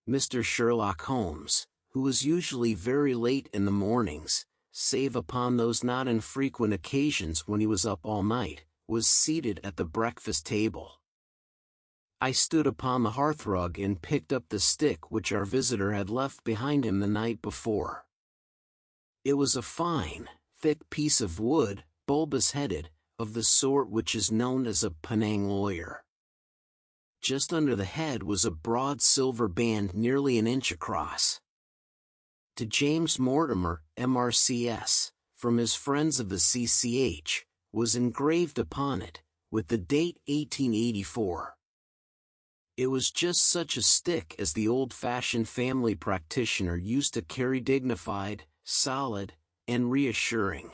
Mr. Sherlock Holmes, who was usually very late in the mornings, save upon those not infrequent occasions when he was up all night, was seated at the breakfast table. I stood upon the hearthrug and picked up the stick which our visitor had left behind him the night before. It was a fine, thick piece of wood, bulbous-headed, of the sort which is known as a Penang lawyer. Just under the head was a broad silver band nearly an inch across. To James Mortimer, M.R.C.S., from his friends of the C.C.H., was engraved upon it, with the date 1884. It was just such a stick as the old-fashioned family practitioner used to carry, dignified, solid, and reassuring.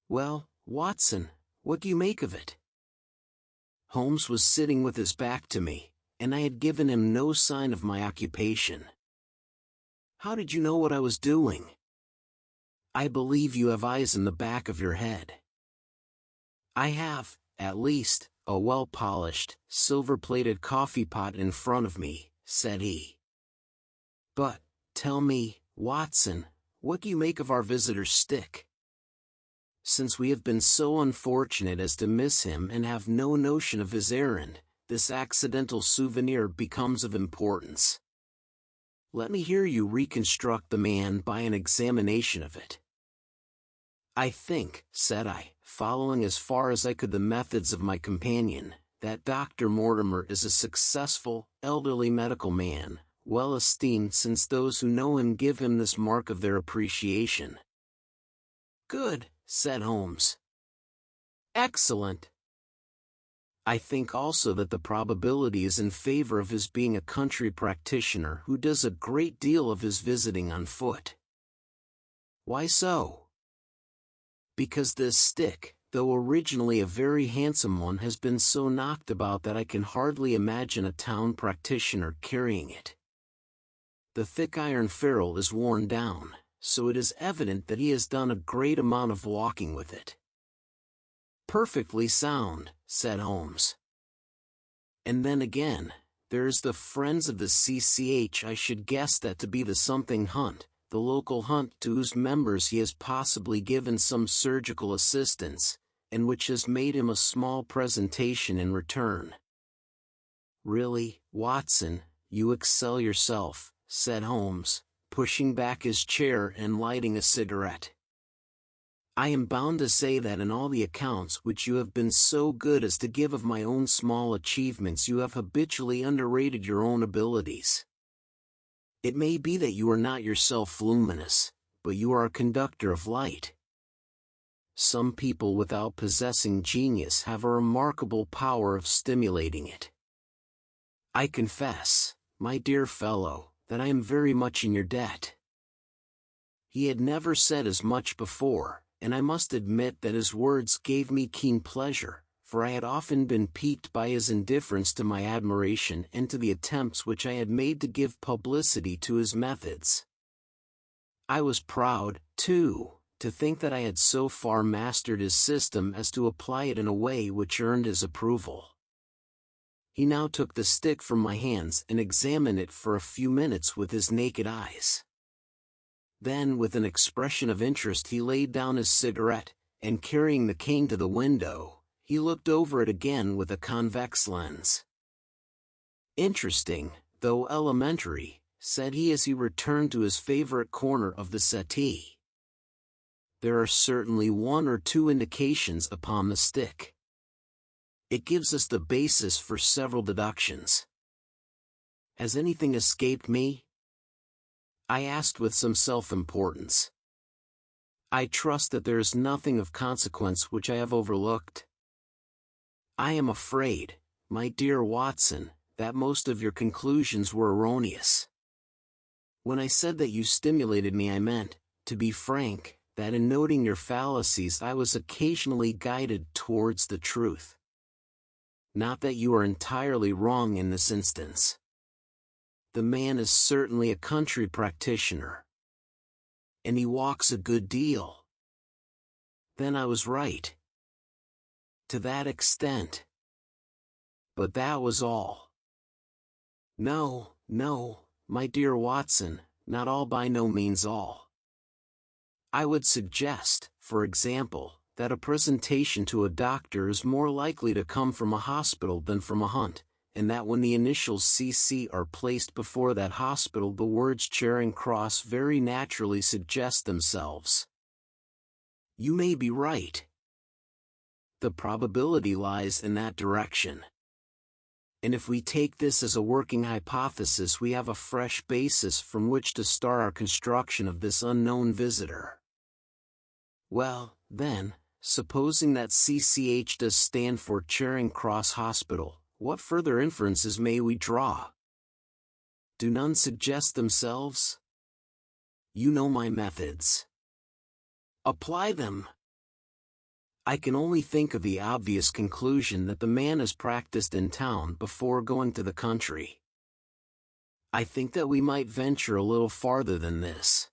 "Well, Watson, what do you make of it?" Holmes was sitting with his back to me, and I had given him no sign of my occupation. "How did you know what I was doing?" "I believe you have eyes in the back of your head." "I have, at least, a well-polished, silver-plated coffee-pot in front of me," said he. "But, tell me, Watson, what do you make of our visitor's stick? Since we have been so unfortunate as to miss him and have no notion of his errand, this accidental souvenir becomes of importance. Let me hear you reconstruct the man by an examination of it." "I think," said I, following as far as I could the methods of my companion, "that Dr. Mortimer is a successful, elderly medical man, well esteemed since those who know him give him this mark of their appreciation." "Good," said Holmes. "Excellent. I think also that the probability is in favor of his being a country practitioner who does a great deal of his visiting on foot." "Why so?" "Because this stick, though originally a very handsome one, has been so knocked about that I can hardly imagine a town practitioner carrying it. The thick iron ferrule is worn down, so it is evident that he has done a great amount of walking with it." "Perfectly sound," said Holmes. "And then again, there is the Friends of the C.C.H. I should guess that to be the something hunt, the local hunt to whose members he has possibly given some surgical assistance, and which has made him a small presentation in return." "Really, Watson, you excel yourself," said Holmes, pushing back his chair and lighting a cigarette. "I am bound to say that in all the accounts which you have been so good as to give of my own small achievements you have habitually underrated your own abilities. It may be that you are not yourself luminous, but you are a conductor of light. Some people without possessing genius have a remarkable power of stimulating it. I confess, my dear fellow, that I am very much in your debt." He had never said as much before, and I must admit that his words gave me keen pleasure, for I had often been piqued by his indifference to my admiration and to the attempts which I had made to give publicity to his methods. I was proud, too, to think that I had so far mastered his system as to apply it in a way which earned his approval. He now took the stick from my hands and examined it for a few minutes with his naked eyes. Then, with an expression of interest, he laid down his cigarette, and carrying the cane to the window, he looked over it again with a convex lens. "Interesting, though elementary," said he as he returned to his favorite corner of the settee. "There are certainly one or two indications upon the stick. It gives us the basis for several deductions. Has anything escaped me?" I asked with some self-importance. "I trust that there is nothing of consequence which I have overlooked." "I am afraid, my dear Watson, that most of your conclusions were erroneous. When I said that you stimulated me, I meant, to be frank, that in noting your fallacies I was occasionally guided towards the truth. Not that you are entirely wrong in this instance. The man is certainly a country practitioner. And he walks a good deal. Then I was right. To that extent. But that was all. No, No, my dear Watson, not all by no means all. I would suggest, for example, that a presentation to a doctor is more likely to come from a hospital than from a hunt, and that when the initials CC are placed before that hospital, the words Charing Cross very naturally suggest themselves. You may be right. The probability lies in that direction. And if we take this as a working hypothesis, we have a fresh basis from which to start our construction of this unknown visitor. Well, then, supposing that CCH does stand for Charing Cross Hospital, what further inferences may we draw? Do none suggest themselves? You know my methods. Apply them. I can only think of the obvious conclusion that the man has practiced in town before going to the country. I think that we might venture a little farther than this.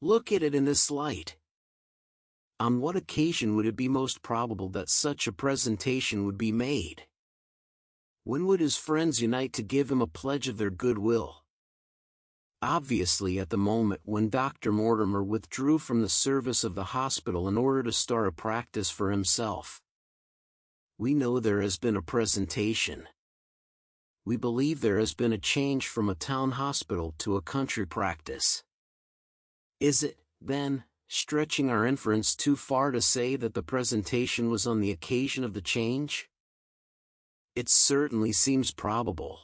Look at it in this light. On what occasion would it be most probable that such a presentation would be made? When would his friends unite to give him a pledge of their goodwill? Obviously at the moment when Dr. Mortimer withdrew from the service of the hospital in order to start a practice for himself. We know there has been a presentation. We believe there has been a change from a town hospital to a country practice. Is it, then, stretching our inference too far to say that the presentation was on the occasion of the change? It certainly seems probable.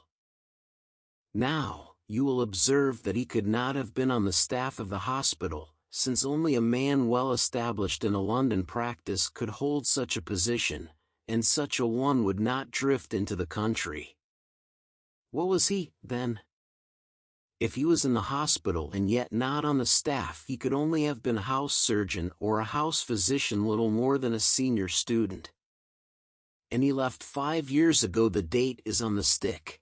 Now, you will observe that he could not have been on the staff of the hospital, since only a man well established in a London practice could hold such a position, and such a one would not drift into the country. What was he, then? If he was in the hospital and yet not on the staff, he could only have been a house surgeon or a house physician, little more than a senior student. And he left 5 years ago. The date is on the stick.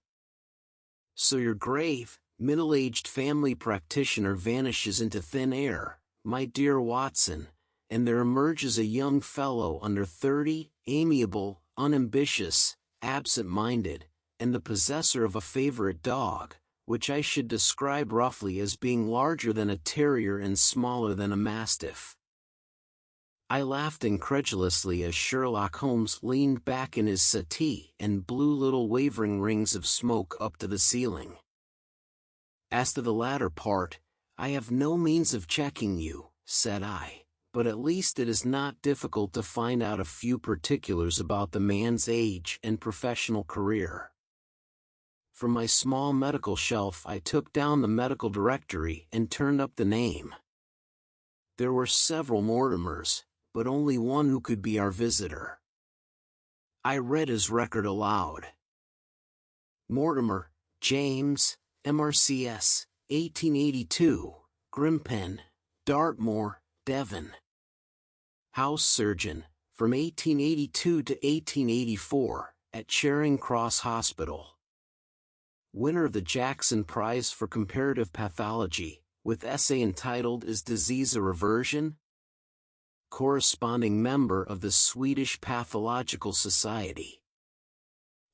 So your grave, middle-aged family practitioner vanishes into thin air, my dear Watson, and there emerges a young fellow under 30, amiable, unambitious, absent-minded, and the possessor of a favorite dog, which I should describe roughly as being larger than a terrier and smaller than a mastiff. I laughed incredulously as Sherlock Holmes leaned back in his settee and blew little wavering rings of smoke up to the ceiling. As to the latter part, I have no means of checking you, said I, but at least it is not difficult to find out a few particulars about the man's age and professional career. From my small medical shelf I took down the medical directory and turned up the name. There were several Mortimers, but only one who could be our visitor. I read his record aloud. Mortimer, James, MRCS, 1882, Grimpen, Dartmoor, Devon. House surgeon, from 1882 to 1884, at Charing Cross Hospital. Winner of the Jackson Prize for Comparative Pathology, with essay entitled Is Disease a Reversion? Corresponding member of the Swedish Pathological Society.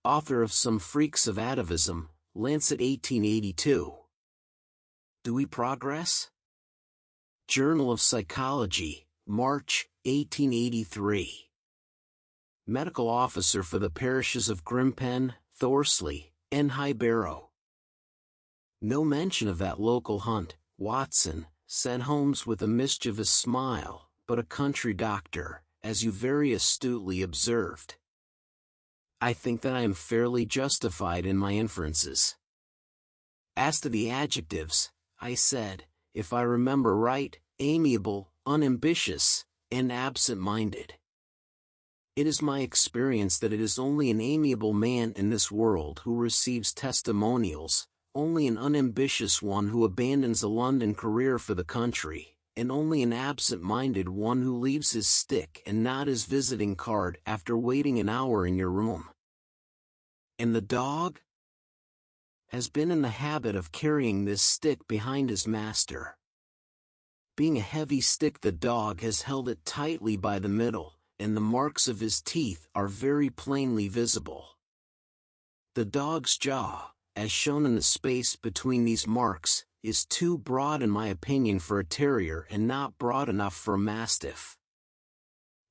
Author of Some Freaks of Atavism, Lancet 1882. Do we progress? Journal of Psychology, March, 1883. Medical officer for the parishes of Grimpen, Thorsley, and High Barrow. No mention of that local hunt, Watson, said Holmes with a mischievous smile, but a country doctor, as you very astutely observed. I think that I am fairly justified in my inferences. As to the adjectives, I said, if I remember right, amiable, unambitious, and absent-minded. It is my experience that it is only an amiable man in this world who receives testimonials, only an unambitious one who abandons a London career for the country, and only an absent-minded one who leaves his stick and not his visiting card after waiting an hour in your room. And the dog has been in the habit of carrying this stick behind his master. Being a heavy stick, the dog has held it tightly by the middle, and the marks of his teeth are very plainly visible. The dog's jaw, as shown in the space between these marks, is too broad in my opinion for a terrier and not broad enough for a mastiff.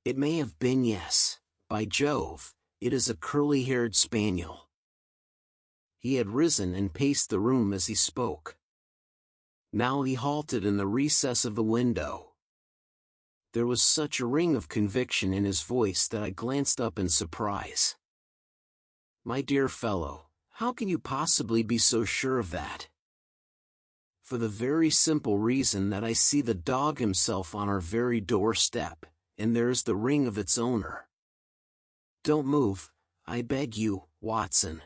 It may have been, yes. By Jove, it is a curly-haired spaniel. He had risen and paced the room as he spoke. Now he halted in the recess of the window. There was such a ring of conviction in his voice that I glanced up in surprise. "My dear fellow, how can you possibly be so sure of that?" "For the very simple reason that I see the dog himself on our very doorstep, and there is the ring of its owner. Don't move, I beg you, Watson.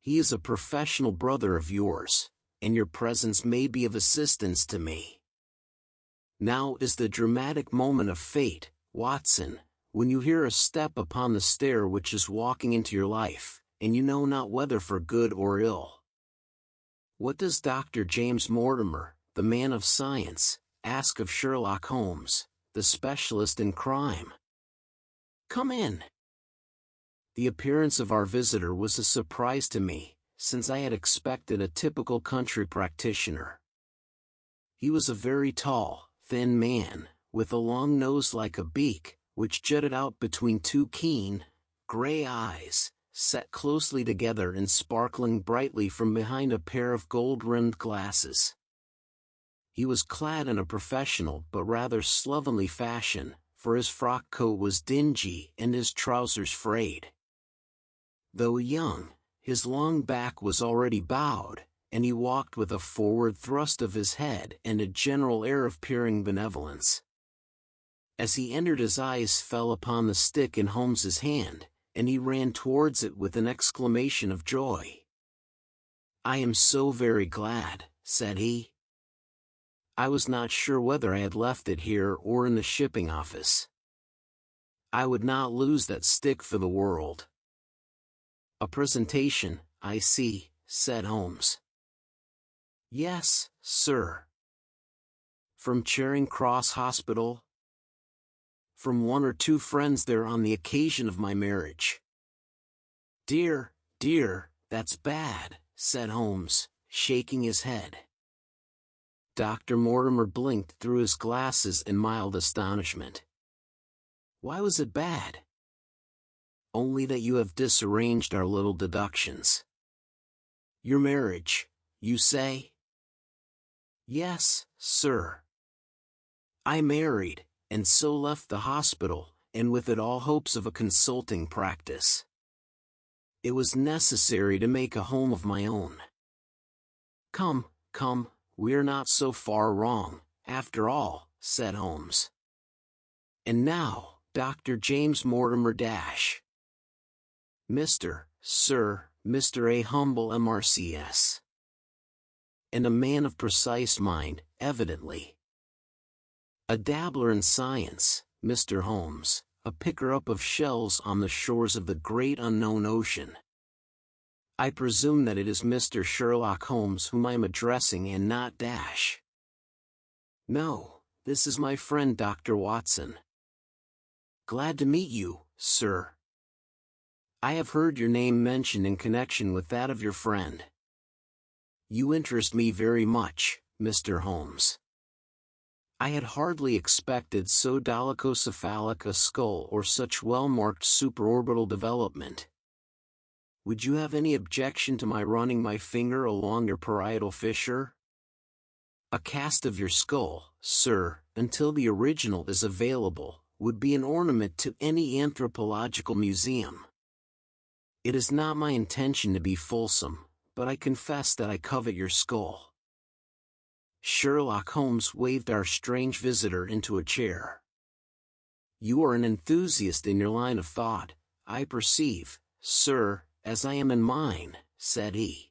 He is a professional brother of yours, and your presence may be of assistance to me. Now is the dramatic moment of fate, Watson, when you hear a step upon the stair which is walking into your life, and you know not whether for good or ill. What does Dr. James Mortimer, the man of science, ask of Sherlock Holmes, the specialist in crime? Come in." The appearance of our visitor was a surprise to me, since I had expected a typical country practitioner. He was a very tall, thin man, with a long nose like a beak, which jutted out between two keen, gray eyes, set closely together and sparkling brightly from behind a pair of gold-rimmed glasses. He was clad in a professional but rather slovenly fashion, for his frock coat was dingy and his trousers frayed. Though young, his long back was already bowed, and he walked with a forward thrust of his head and a general air of peering benevolence. As he entered, his eyes fell upon the stick in Holmes's hand, and he ran towards it with an exclamation of joy. "I am so very glad," said he. "I was not sure whether I had left it here or in the shipping office. I would not lose that stick for the world." "A presentation, I see," said Holmes. "Yes, sir." "From Charing Cross Hospital?" "From one or two friends there on the occasion of my marriage." "Dear, dear, that's bad," said Holmes, shaking his head. Dr. Mortimer blinked through his glasses in mild astonishment. "Why was it bad?" "Only that you have disarranged our little deductions." "Your marriage, you say?" "Yes, sir. I married, and so left the hospital, and with it all hopes of a consulting practice. It was necessary to make a home of my own." Come, we're not so far wrong, after all," said Holmes. "And now, Dr. James Mortimer Dash. Mr. A humble MRCS. And a man of precise mind, evidently. A dabbler in science, Mr. Holmes, a picker-up of shells on the shores of the great unknown ocean. I presume that it is Mr. Sherlock Holmes whom I am addressing and not Dash." "No, this is my friend Dr. Watson." "Glad to meet you, sir. I have heard your name mentioned in connection with that of your friend. You interest me very much, Mr. Holmes. I had hardly expected so dolichocephalic a skull or such well-marked supraorbital development. Would you have any objection to my running my finger along your parietal fissure? A cast of your skull, sir, until the original is available, would be an ornament to any anthropological museum. It is not my intention to be fulsome, but I confess that I covet your skull." Sherlock Holmes waved our strange visitor into a chair. "You are an enthusiast in your line of thought, I perceive, sir, as I am in mine," said he.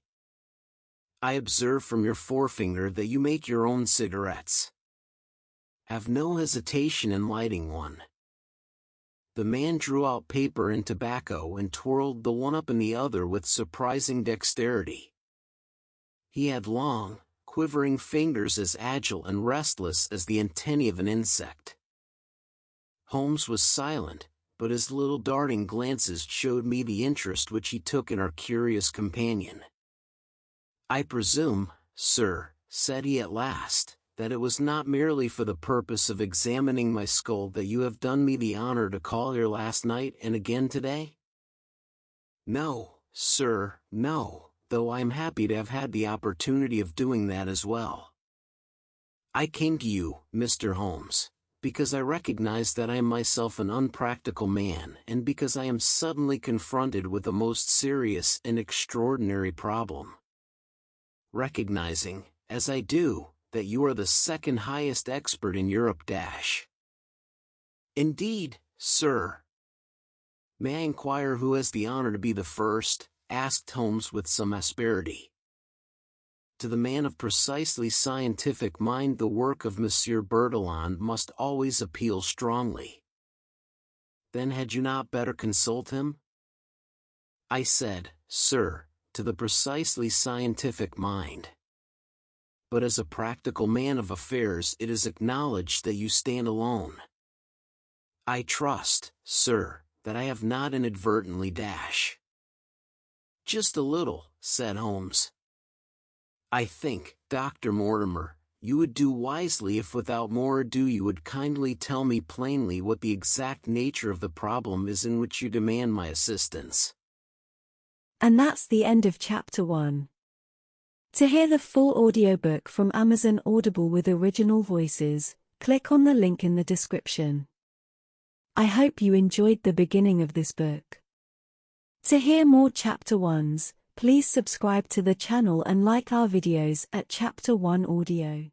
"I observe from your forefinger that you make your own cigarettes. Have no hesitation in lighting one." The man drew out paper and tobacco and twirled the one up and the other with surprising dexterity. He had long, quivering fingers as agile and restless as the antennae of an insect. Holmes was silent, but his little darting glances showed me the interest which he took in our curious companion. "I presume, sir," said he at last, "that it was not merely for the purpose of examining my skull that you have done me the honor to call here last night and again today?" "No, sir, no, though I am happy to have had the opportunity of doing that as well. I came to you, Mr. Holmes, because I recognize that I am myself an unpractical man and because I am suddenly confronted with a most serious and extraordinary problem. Recognizing, as I do, that you are the second highest expert in Europe Indeed, sir." "May I inquire who has the honor to be the first?" asked Holmes with some asperity. To the man of precisely scientific mind the work of Monsieur Bertillon must always appeal strongly. "Then had you not better consult him?" "I said, sir, to the precisely scientific mind. But as a practical man of affairs it is acknowledged that you stand alone. I trust, sir, that I have not inadvertently "Just a little," said Holmes. "I think, Dr. Mortimer, you would do wisely if without more ado you would kindly tell me plainly what the exact nature of the problem is in which you demand my assistance." And that's the end of Chapter 1. To hear the full audiobook from Amazon Audible with original voices, click on the link in the description. I hope you enjoyed the beginning of this book. To hear more Chapter 1s, please subscribe to the channel and like our videos at Chapter 1 Audio.